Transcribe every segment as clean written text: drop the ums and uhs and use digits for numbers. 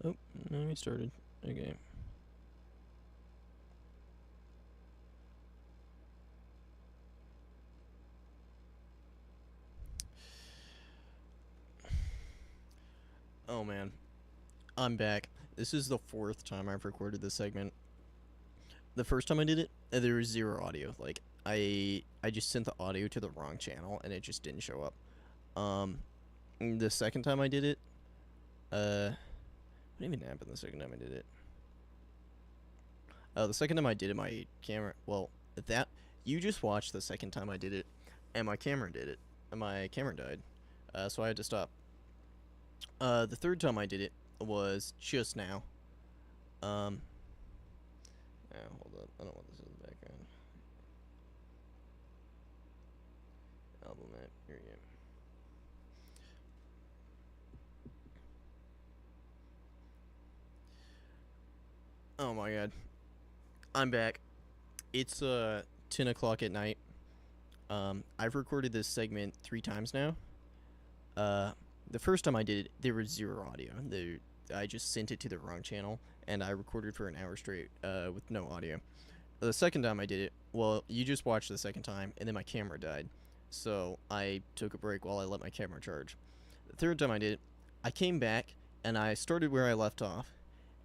Oh, no, we started. Okay. Oh man, I'm back. This is the fourth time I've recorded this segment. The first time I did it, there was zero audio. Like I just sent the audio to the wrong channel and it just didn't show up. The second time I did it, what even happened the second time I did it? The second time I did it, my camera. Well, that you just watched the second time I did it, and my camera did it, and my camera died. So I had to stop. The third time I did it was just now. Um, hold up. I don't want this in the background. Album map. Here we go. Oh my god. I'm back. It's 10 o'clock at night. I've recorded this segment 3 times now. Uh, the first time I did it, there was zero audio. I just sent it to the wrong channel, and I recorded for an hour straight with no audio. The second time I did it, well, you just watched the second time, and then my camera died. So I took a break while I let my camera charge. The third time I did it, I came back, and I started where I left off.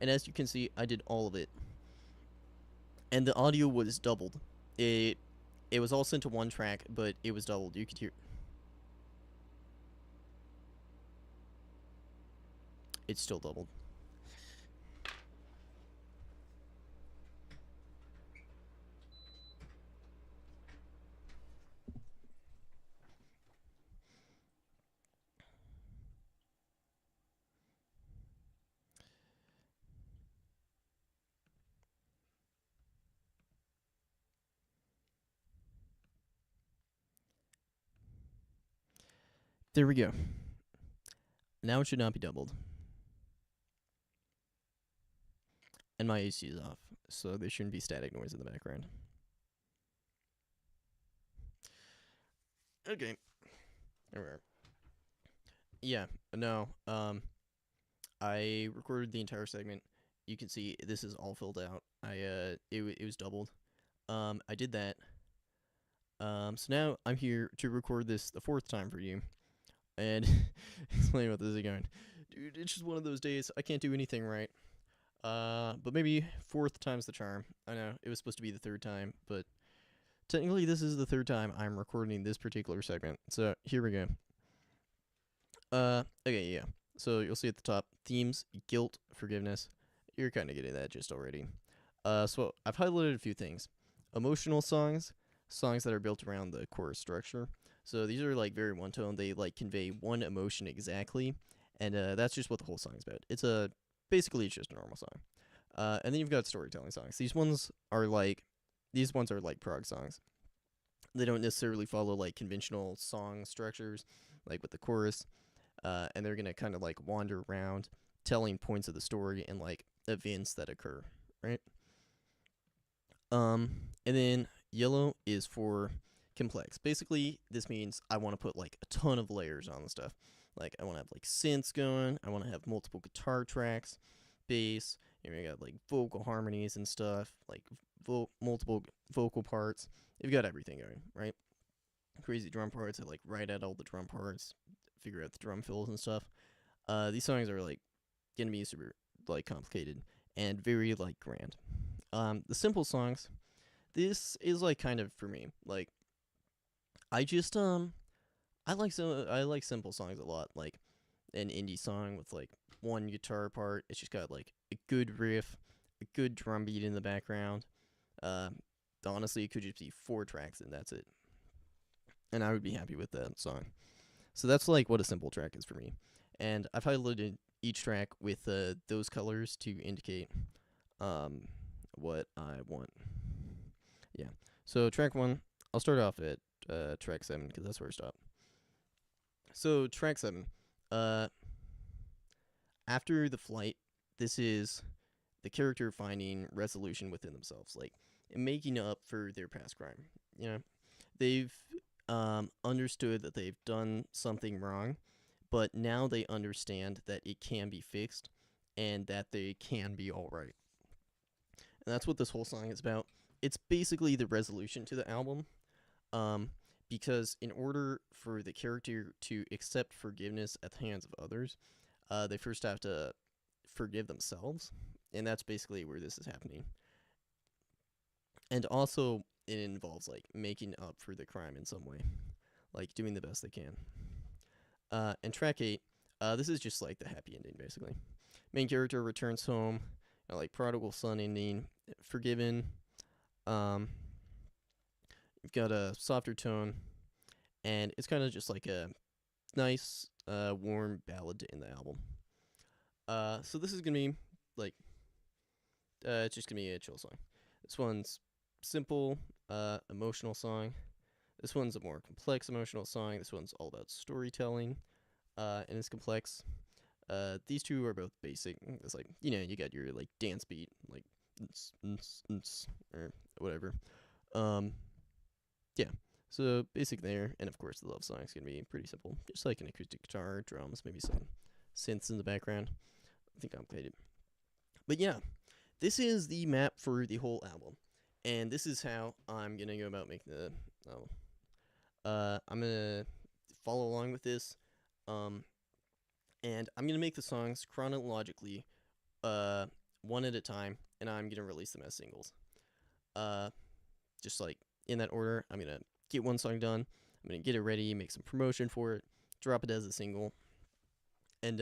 And as you can see, I did all of it. And the audio was doubled. It was all sent to one track, but it was doubled. You could hear it's still doubled. There we go. Now it should not be doubled. And my AC is off, so there shouldn't be static noise in the background. Okay. Alright. Yeah, no. I recorded the entire segment. You can see this is all filled out. It was doubled. I did that. So now I'm here to record this the fourth time for you, and explain what this is going. Dude, it's just one of those days. I can't do anything right. But maybe fourth time's the charm. I know it was supposed to be the third time, but technically this is the third time I'm recording this particular segment. So here we go. Okay, yeah. So you'll see at the top themes, guilt, forgiveness. You're kind of getting that just already. So I've highlighted a few things: emotional songs, songs that are built around the chorus structure. So these are like very one tone. They like convey one emotion exactly, and that's just what the whole song's about. Basically it's just a normal song. And then you've got storytelling songs. These ones are like prog songs. They don't necessarily follow like conventional song structures, like with the chorus, and they're gonna kind of like wander around, telling points of the story and like events that occur, right? And then yellow is for complex. Basically, this means I want to put like a ton of layers on the stuff. Like I want to have like synths going. I want to have multiple guitar tracks, bass. You got like vocal harmonies and stuff, like multiple vocal parts. You've got everything going, right? Crazy drum parts. I like write out all the drum parts, figure out the drum fills and stuff. These songs are like gonna be super like complicated and very like grand. The simple songs. This is like kind of for me. Like I just I like simple songs a lot. Like an indie song with like one guitar part. It's just got like a good riff, a good drum beat in the background. Uh, Honestly, it could just be 4 tracks and that's it. And I would be happy with that song. So that's like what a simple track is for me. And I've highlighted each track with those colors to indicate um, what I want. Yeah. So track 1, I'll start off at track 7 because that's where I stop. So track 7, uh, after the flight, this is the character finding resolution within themselves, like making up for their past crime. You know, they've understood that they've done something wrong, but now they understand that it can be fixed, and that they can be all right. And that's what this whole song is about. It's basically the resolution to the album. Um, because in order for the character to accept forgiveness at the hands of others, they first have to forgive themselves, and that's basically where this is happening. And also, it involves like making up for the crime in some way, like doing the best they can. And track 8, this is just like the happy ending, basically. Main character returns home, like prodigal son ending, forgiven. Um, you've got a softer tone, and it's kind of just like a nice, warm ballad to end the album. So this is gonna be like, it's just gonna be a chill song. This one's simple, emotional song. This one's a more complex emotional song. This one's all about storytelling, and it's complex. These two are both basic. It's like, you got your like dance beat, like or whatever. Um, yeah. So basic there, and of course the love song's gonna be pretty simple, just like an acoustic guitar, drums, maybe some synths in the background. I think I'm played it. But yeah, this is the map for the whole album, and this is how I'm gonna go about making the album. I'm gonna follow along with this, um, and I'm gonna make the songs chronologically, uh, one at a time, and I'm gonna release them as singles. Uh, just like in that order. I'm gonna get one song done. I'm gonna get it ready, make some promotion for it, drop it as a single, and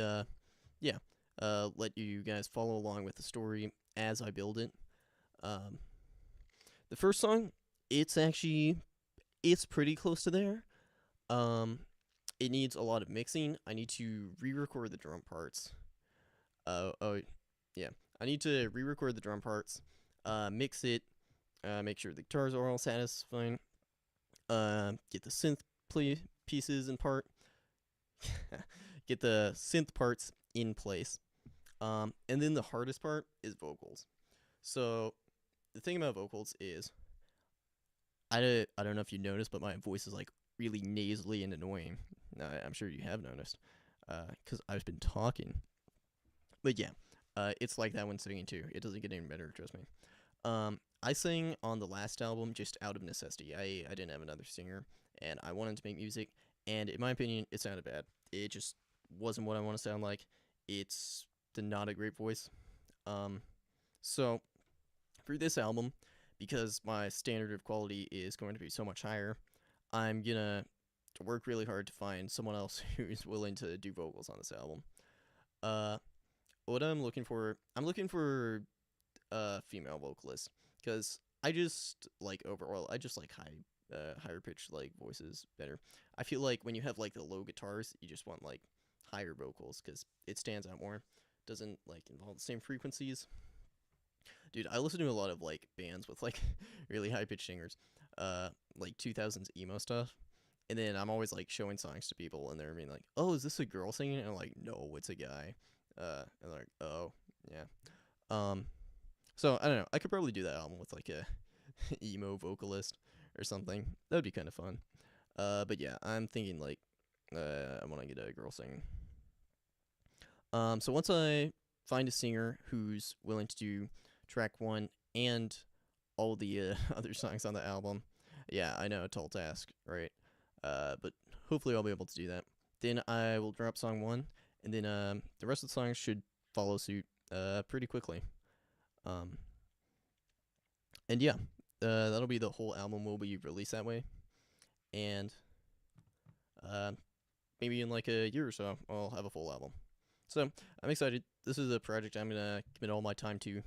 yeah, let you guys follow along with the story as I build it. Um, the first song, it's pretty close to there. Um, it needs a lot of mixing. I need to re-record the drum parts. Oh, yeah. I need to re-record the drum parts, mix it, make sure the guitars are all satisfying, get the synth play pieces in part, get the synth parts in place. And then the hardest part is vocals. So the thing about vocals is, I don't know if you noticed, but my voice is like really nasally and annoying. I'm sure you have noticed, because I've been talking. But yeah, it's like that when singing too. It doesn't get any better, trust me. I sang on the last album just out of necessity. I didn't have another singer, and I wanted to make music. And in my opinion, it sounded bad. It just wasn't what I want to sound like. It's not a great voice. Um, so for this album, because my standard of quality is going to be so much higher, I'm gonna work really hard to find someone else who's willing to do vocals on this album. Uh, what I'm looking for a female vocalist, because I just like higher pitched like voices better. I feel like when you have like the low guitars, you just want like higher vocals because it stands out more. Doesn't like involve the same frequencies. Dude, I listen to a lot of like bands with like really high pitched singers, like 2000s emo stuff. And then I'm always like showing songs to people, and they're being like, "Oh, is this a girl singing?" And I'm like, "No, it's a guy." And they're like, "Oh, yeah." Um, so I don't know. I could probably do that album with like a emo vocalist or something. That would be kind of fun. But yeah, I'm thinking like, I want to get a girl singing. So once I find a singer who's willing to do track 1 and all the other songs on the album, yeah, I know, tall task, right? But hopefully I'll be able to do that. Then I will drop song 1, and then the rest of the songs should follow suit pretty quickly. Um, and yeah, that'll be the whole album will be released that way. And uh, maybe in like a year or so, I'll have a full album. So I'm excited. This is a project I'm gonna commit all my time to.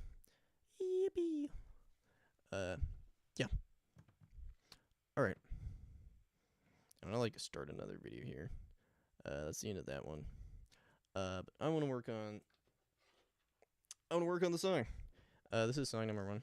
Yippee! Uh, yeah. All right. I'm gonna like start another video here. That's the end of that one. But I want to work on. I want to work on the song. This is song number 1.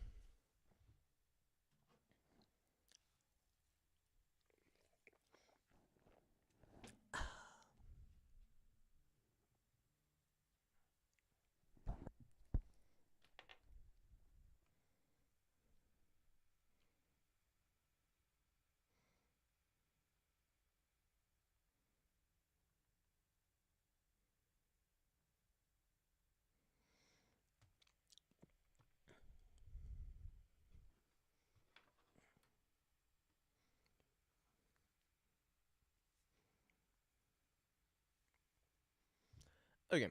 Okay.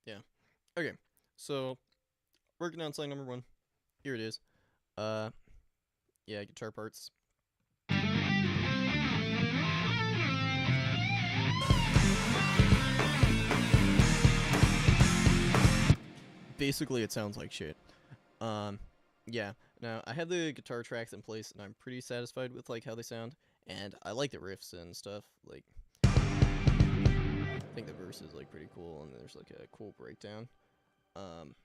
Yeah. Okay. So working on song number one. Here it is. Uh, yeah, guitar parts. Basically, it sounds like shit. Um, yeah. Now I have the guitar tracks in place, and I'm pretty satisfied with like how they sound, and I like the riffs and stuff. Like, I think the verse is like pretty cool, and there's like a cool breakdown. Um,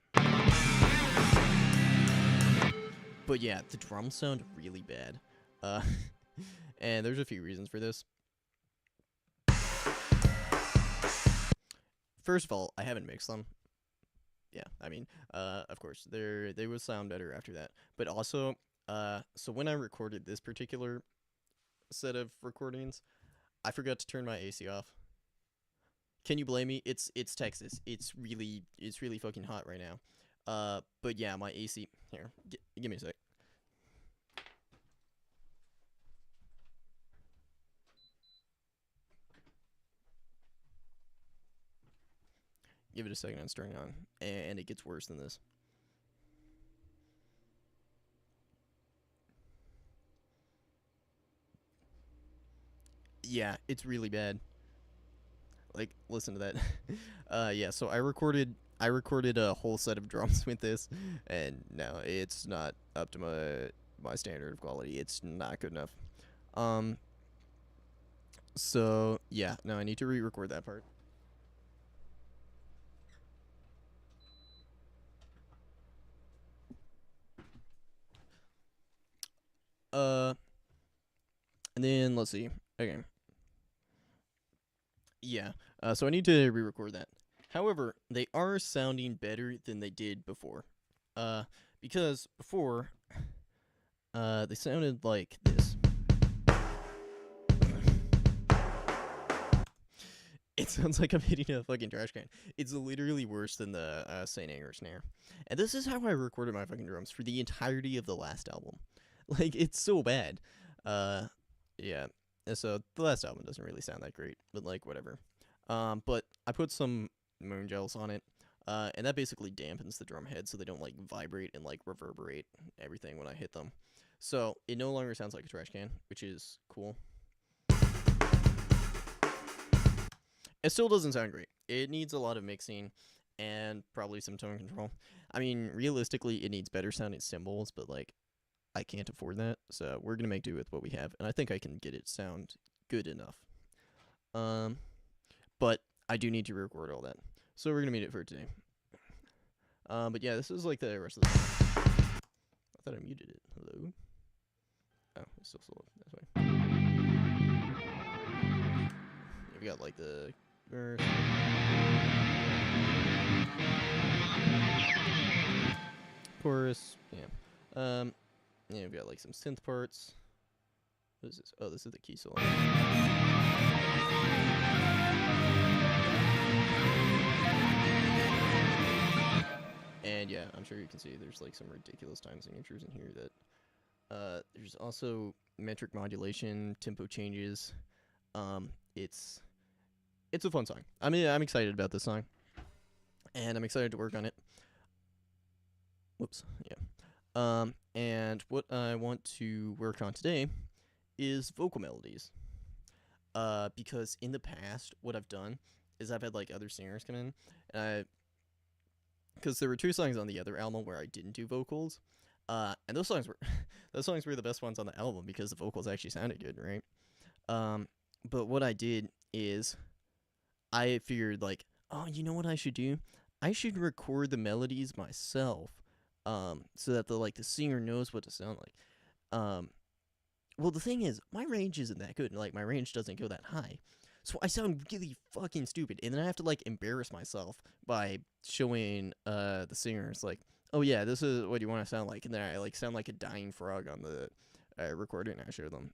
but yeah, the drums sound really bad. Uh, and there's a few reasons for this. First of all, I haven't mixed them. Yeah, I mean, of course, they will sound better after that. But also, so when I recorded this particular set of recordings, I forgot to turn my AC off. Can you blame me? It's Texas. It's really fucking hot right now. But yeah, my AC here. Give me a sec. Give it a second. It's turning on, and it gets worse than this. Yeah, it's really bad. Like, listen to that. Yeah. So I recorded a whole set of drums with this, and no, it's not up to my standard of quality. It's not good enough. Um. So yeah, no, I need to re-record that part. Uh. And then let's see. Okay. Yeah. So I need to re-record that. However, they are sounding better than they did before. Uh. Because before, they sounded like this. It sounds like I'm hitting a fucking trash can. It's literally worse than the Saint Anger snare. And this is how I recorded my fucking drums for the entirety of the last album. Like, it's so bad. Uh, yeah. And so the last album doesn't really sound that great, but like whatever. But I put some moon gels on it, and that basically dampens the drum head so they don't like vibrate and like reverberate everything when I hit them. So it no longer sounds like a trash can, which is cool. It still doesn't sound great. It needs a lot of mixing and probably some tone control. I mean, realistically, it needs better sounding cymbals, but like, I can't afford that, so we're gonna make do with what we have, and I think I can get it sound good enough. Um, but I do need to record all that, so we're gonna meet it for today. But yeah, this is like the rest of the song. I thought I muted it. Hello. Oh, it's still slow. That's why. Yeah, we got like the verse. Chorus. Yeah. Yeah, we got like some synth parts. What is this? Oh, this is the key solo. And yeah, I'm sure you can see there's like some ridiculous time signatures in here that there's also metric modulation, tempo changes. It's a fun song. I mean, I'm excited about this song, and I'm excited to work on it. Whoops, yeah. And what I want to work on today is vocal melodies. Because in the past, what I've done is I've had like other singers come in, and because there were two songs on the other album where I didn't do vocals, and those songs were those songs were the best ones on the album because the vocals actually sounded good, right? But what I did is I figured like, oh, you know what I should do? I should record the melodies myself, so that the singer knows what to sound like. Well, the thing is, my range isn't that good. Like, my range doesn't go that high. So I sound really fucking stupid. And then I have to, like, embarrass myself by showing the singers, like, oh yeah, this is what you want to sound like, and then I like sound like a dying frog on the recording I showed them,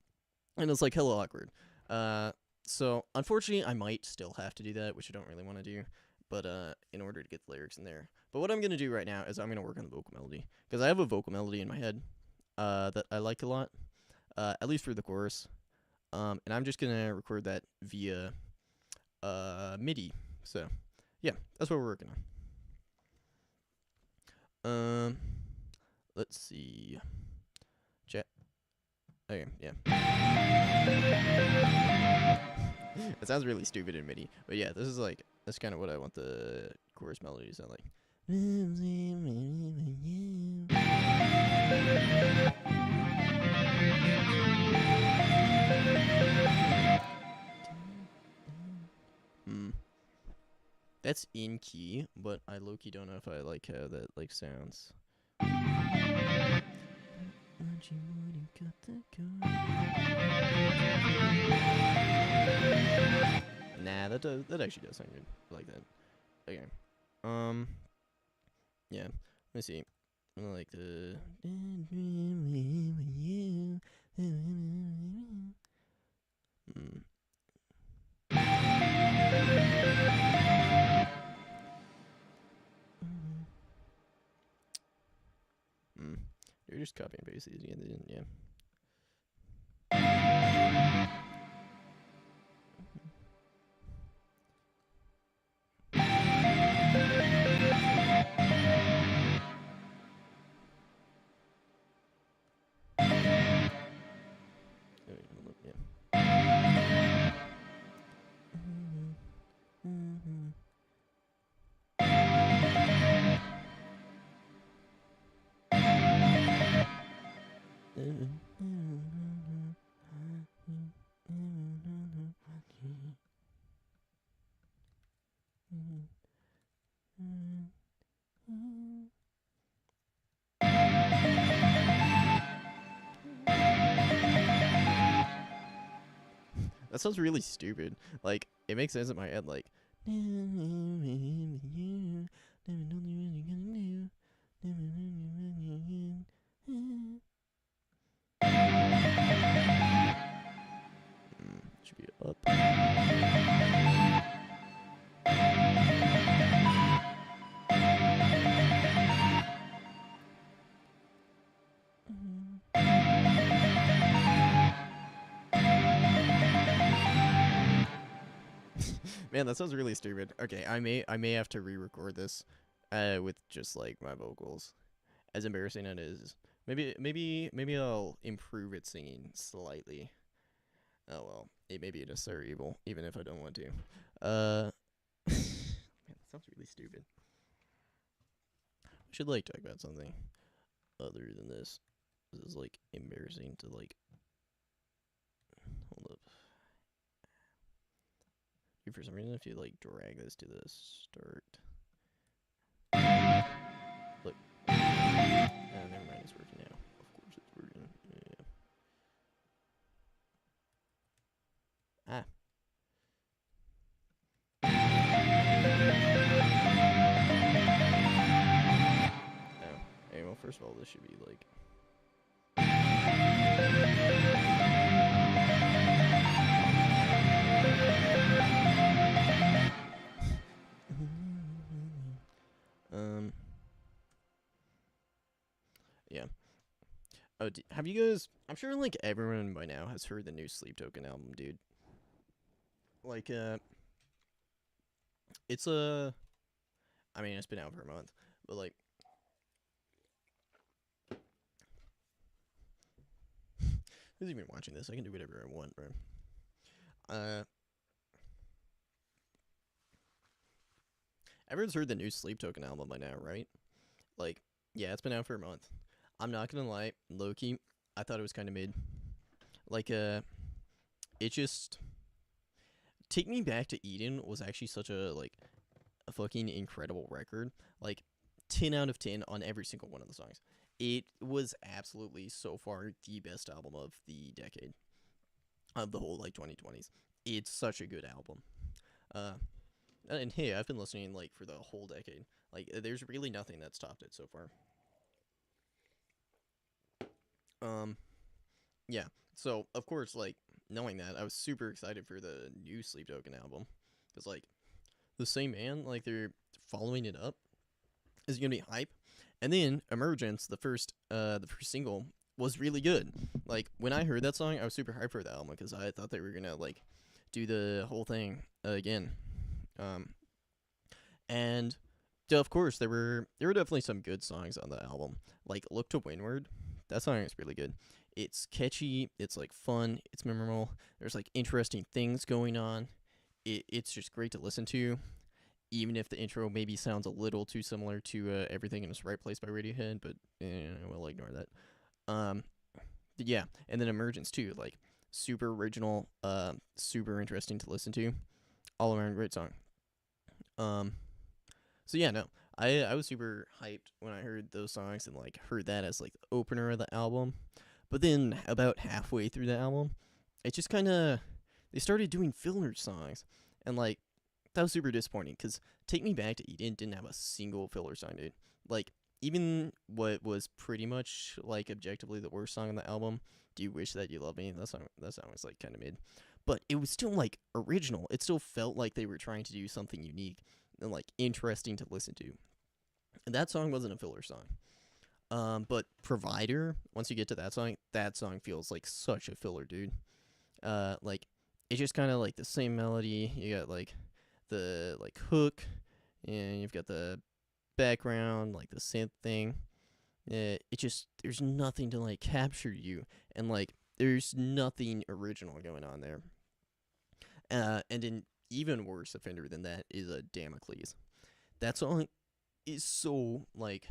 and it's like hella awkward. Uh, so unfortunately, I might still have to do that, which I don't really want to do, but in order to get the lyrics in there. But what I'm gonna do right now is I'm gonna work on the vocal melody because I have a vocal melody in my head, that I like a lot, at least for the chorus. And I'm just gonna record that via MIDI. So yeah, that's what we're working on. Let's see. Chat. Okay, yeah. It sounds really stupid in MIDI, but yeah, this is like that's kind of what I want the chorus melody to sound like. Hmm. That's in key, but I low-key don't know if I like how that like sounds. Nah, that actually does sound good. I like that. Okay. Yeah. Let me see. I like the. Hmm. You're just copy and paste these again, yeah. That sounds really stupid. Like, it makes sense in my head, like. Should be up. Man, that sounds really stupid. Okay, I may have to re-record this, with just like my vocals. As embarrassing as it is, maybe I'll improve its singing slightly. Oh well, it may be a necessary evil, even if I don't want to. Man, that sounds really stupid. I should like talk about something other than this. This is like embarrassing to like. Hold up. For some reason, if you like drag this to the start, look. Oh, never mind, it's working now. Of course, it's working. Yeah. Ah. Oh. Hey, well, first of all, this should be like. Yeah. Oh, have you guys? I'm sure like everyone by now has heard the new Sleep Token album, dude. Like, it's a. I mean, it's been out for a month, but like. Who's even watching this? I can do whatever I want, bro. Everyone's heard the new Sleep Token album by now, right? Like, yeah, it's been out for a month. I'm not gonna lie, Loki, I thought it was kind of mid. Like, it just. Take Me Back to Eden was actually such a, like, a fucking incredible record. Like, 10 out of 10 on every single one of the songs. It was absolutely so far the best album of the decade. Of the whole, like, 2020s. It's such a good album. And hey, I've been listening, like, for the whole decade. Like, there's really nothing that's topped it so far. Um, yeah. So of course, like knowing that, I was super excited for the new Sleep Token album because like the same man, like they're following it up is gonna be hype. And then Emergence, the first single was really good. Like when I heard that song, I was super hyped for the album because I thought they were gonna like do the whole thing again. Um, and of course there were definitely some good songs on the album. Like Look to Windward, that song is really good. It's catchy, it's like fun, it's memorable. There's like interesting things going on. It's just great to listen to, even if the intro maybe sounds a little too similar to Everything in Its Right Place by Radiohead, but we'll ignore that. Um, yeah, and then Emergence too, like super original, super interesting to listen to, all around great song. Um, so yeah, no, I was super hyped when I heard those songs and like heard that as like the opener of the album, but then about halfway through the album, it just kind of they started doing filler songs, and like that was super disappointing because Take Me Back to Eden didn't have a single filler song, dude. Like, even what was pretty much, like, objectively the worst song on the album, Do You Wish That You Loved Me? That song was, like, kind of mid. But it was still, like, original. It still felt like they were trying to do something unique and, like, interesting to listen to. And that song wasn't a filler song. But Provider, once you get to that song feels like such a filler, dude. Like, it's just kind of like the same melody. You got, like, the like hook, and you've got the background, like the synth thing. It just there's nothing to like capture you, and like there's nothing original going on there. And an even worse offender than that is a Damocles. That song is so like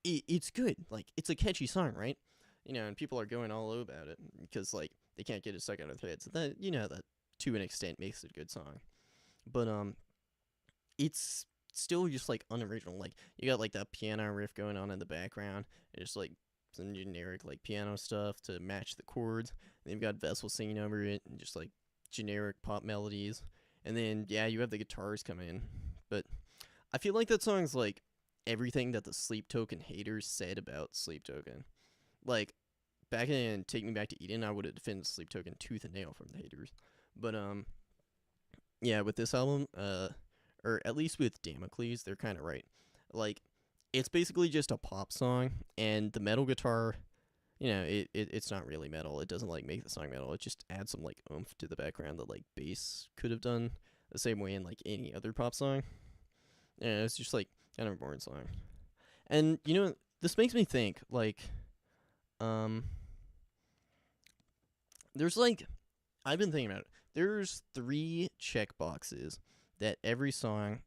it's good. Like it's a catchy song, right? And people are going all over about it because like they can't get it stuck out of their heads. That that to an extent makes it a good song, but it's still just like unoriginal. Like you got like that piano riff going on in the background, and just like some generic like piano stuff to match the chords. And then you've got Vessel singing over it, and just like generic pop melodies. And then yeah, you have the guitars come in. But I feel like that song's like everything that the Sleep Token haters said about Sleep Token. Like back in Take Me Back to Eden, I would have defended Sleep Token tooth and nail from the haters. But yeah, with this album, or at least with Damocles, they're kind of right. Like, it's basically just a pop song, and the metal guitar, it's not really metal. It doesn't like make the song metal. It just adds some like oomph to the background that like bass could have done the same way in like any other pop song. Yeah, it's just like kind of a boring song. And this makes me think like, um, there's like I've been thinking about it. There's three check boxes that every song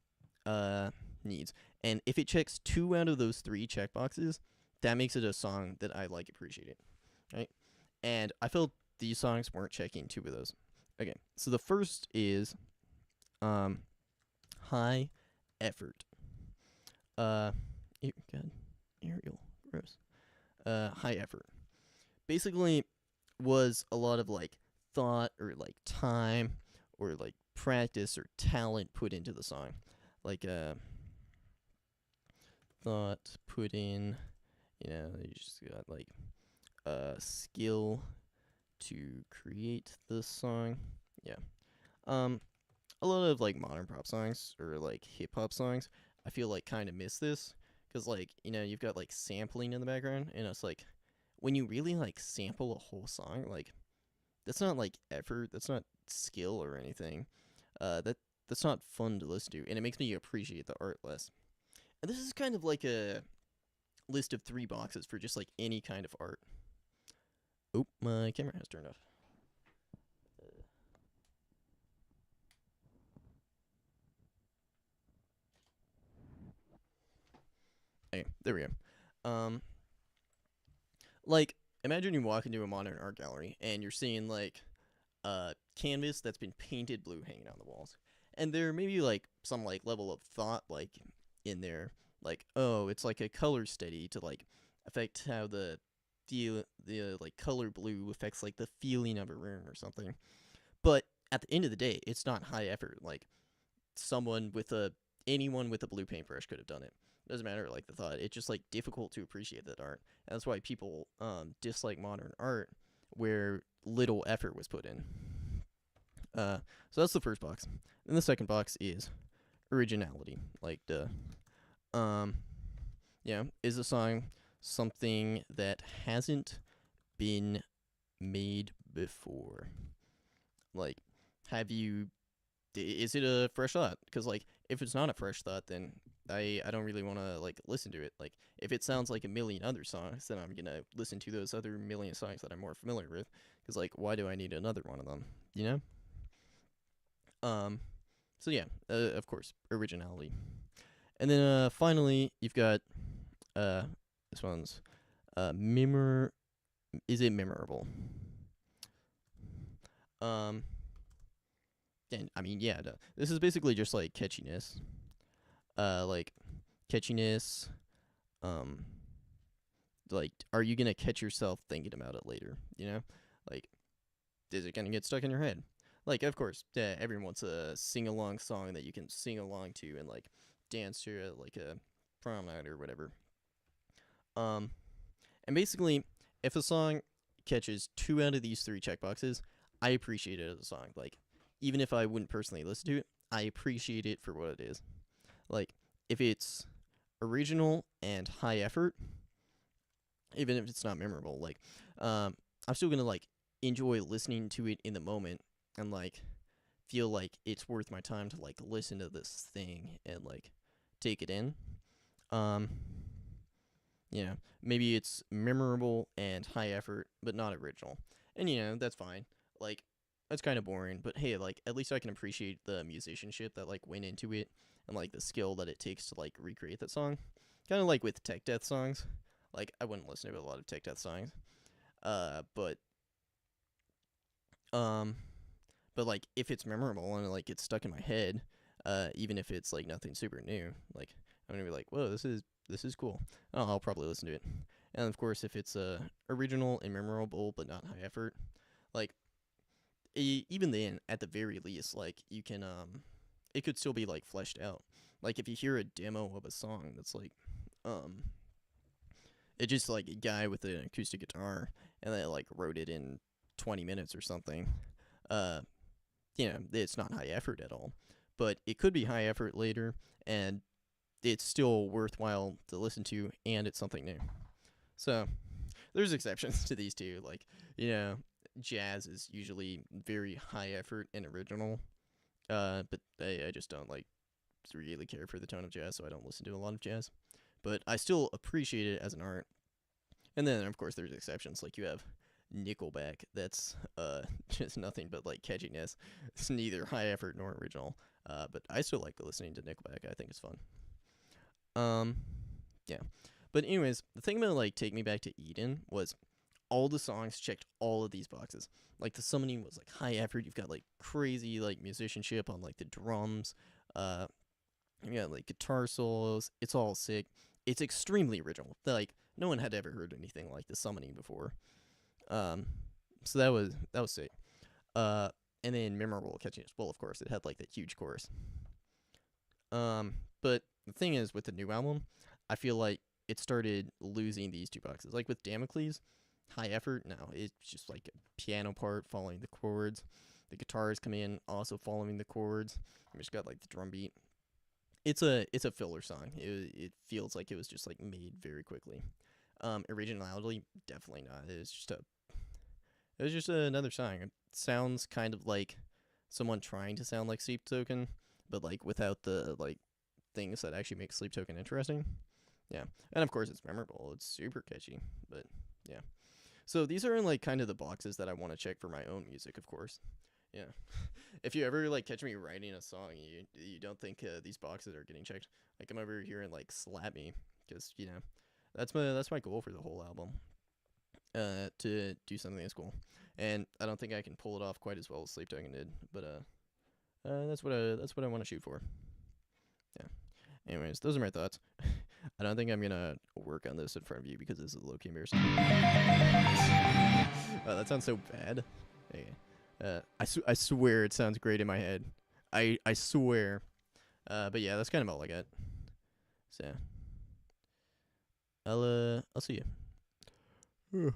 needs. And if it checks two out of those three check boxes, that makes it a song that I like appreciate it. Right? And I felt these songs weren't checking two of those. Okay. So the first is um high effort. God, Ariel, gross. High effort. Basically was a lot of like thought or like time or like practice or talent put into the song. Like thought put in, you just got like skill to create the song. Yeah. Um a lot of like modern pop songs or like hip hop songs, I feel like kind of miss this cuz like, you've got like sampling in the background, and it's like when you really like sample a whole song, like that's not like effort, that's not skill or anything. That's not fun to listen to, and it makes me appreciate the art less. And this is kind of like a list of three boxes for just like any kind of art. Oh, my camera has turned off. Okay, there we go. Like imagine you walk into a modern art gallery and you're seeing like canvas that's been painted blue hanging on the walls, and there may be like some like level of thought like in there, like oh it's like a color study to like affect how the like color blue affects like the feeling of a room or something. But at the end of the day, it's not high effort. Like someone with a anyone with a blue paintbrush could have done it. Doesn't matter like the thought. It's just like difficult to appreciate that art. And that's why people dislike modern art where little effort was put in. So that's the first box. And the second box is originality. Like the is a song something that hasn't been made before? Like, is it a fresh thought? Because like, if it's not a fresh thought, then I don't really want to like listen to it. Like, if it sounds like a million other songs, then I'm gonna listen to those other million songs that I'm more familiar with. Because like, why do I need another one of them? You know. So yeah, of course, originality. And then finally, you've got this one's is it memorable? Um, and I mean, yeah, this is basically just like catchiness. Like catchiness. Um, like, are you gonna catch yourself thinking about it later? You know, like, is it gonna get stuck in your head? Like, of course, everyone wants a sing along song that you can sing along to and like dance to at like a prom night or whatever. Um, and basically, if a song catches 2 out of these 3 checkboxes, I appreciate it as a song. Like, even if I wouldn't personally listen to it, I appreciate it for what it is. Like, if it's original and high effort, even if it's not memorable, like, I'm still gonna like enjoy listening to it in the moment and like feel like it's worth my time to like listen to this thing and like take it in. Um, maybe it's memorable and high effort, but not original. And that's fine. Like, that's kind of boring, but hey, like, at least I can appreciate the musicianship that like went into it and like the skill that it takes to like recreate that song. Kind of like with tech death songs. Like, I wouldn't listen to a lot of tech death songs. But um like if it's memorable and like it's stuck in my head, even if it's like nothing super new, like I'm gonna be like, whoa, this is cool. Oh, I'll probably listen to it. And of course, if it's original and memorable but not high effort, like even then, at the very least, like you can it could still be like fleshed out. Like if you hear a demo of a song that's like it's just like a guy with an acoustic guitar and they like wrote it in 20 minutes or something. Uh, it's not high effort at all, but it could be high effort later, and it's still worthwhile to listen to, and it's something new. So there's exceptions to these two. Like, jazz is usually very high effort and original, but I just don't like really care for the tone of jazz, so I don't listen to a lot of jazz. But I still appreciate it as an art. And then, of course, there's exceptions. Like, you have Nickelback. That's just nothing but, like, catchiness. It's neither high effort nor original. But I still like listening to Nickelback. I think it's fun. Yeah. But anyways, the thing about, like, Take Me Back to Eden was all the songs checked all of these boxes. Like, the summoning was, like, high effort. You've got, like, crazy, like, musicianship on, like, the drums. You got, like, guitar solos. It's all sick. It's extremely original. Like, no one had ever heard anything like the summoning before. So that was sick. And then memorable catchiness. Well, of course, it had, like, that huge chorus. But the thing is, with the new album, I feel like it started losing these 2 boxes. Like, with Damocles, high effort, no, it's just, like, a piano part following the chords. The guitars come in also following the chords. We just got, like, the drum beat. It's a filler song. It feels like it was just like made very quickly. Originality, definitely not. It was just another song. It sounds kind of like someone trying to sound like Sleep Token, but like without the like things that actually make Sleep Token interesting. Yeah, and of course it's memorable. It's super catchy. But yeah, so these are in like kind of the boxes that I want to check for my own music, of course. Yeah. If you ever like catch me writing a song, you don't think these boxes are getting checked, like I'm over here and like slap me, because that's my goal for the whole album. To do something that's cool, and I don't think I can pull it off quite as well as Sleep Token did, but that's what I want to shoot for. Yeah. Anyways, those are my thoughts. I don't think I'm gonna work on this in front of you because this is low-key embarrassing. That sounds so bad. Okay. I swear it sounds great in my head. I swear. But yeah, that's kind of all I got. So I'll see you.